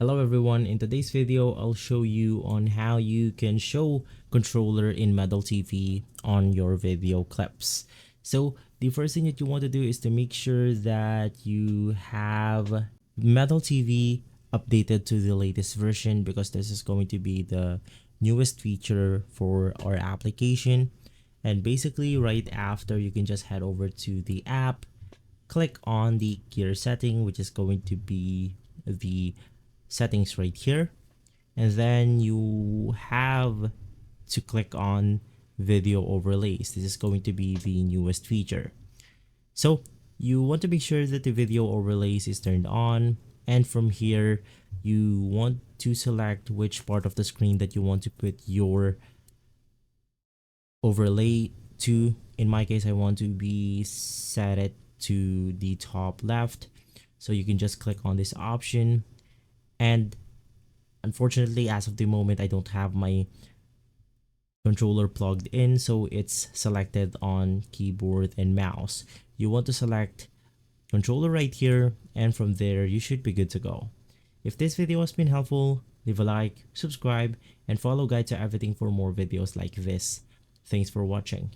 Hello everyone, in today's video I'll show you on how you can show controller in Medal TV on your video clips. So the first thing that you want to do is to make sure that you have Medal TV updated to the latest version, because this is going to be the newest feature for our application. And basically right after, you can just head over to the app, click on the gear setting, which is going to be the settings right here, and then you have to click on video overlays. This is going to be the newest feature. So you want to make sure that the video overlays is turned on, and from here you want to select which part of the screen that you want to put your overlay to. In my case, I want to be set it to the top left, so you can just click on this option. And unfortunately, as of the moment, I don't have my controller plugged in, so it's selected on keyboard and mouse. You want to select controller right here, and from there you should be good to go. If this video has been helpful, leave a like, subscribe, and follow Guide to Everything for more videos like this. Thanks for watching.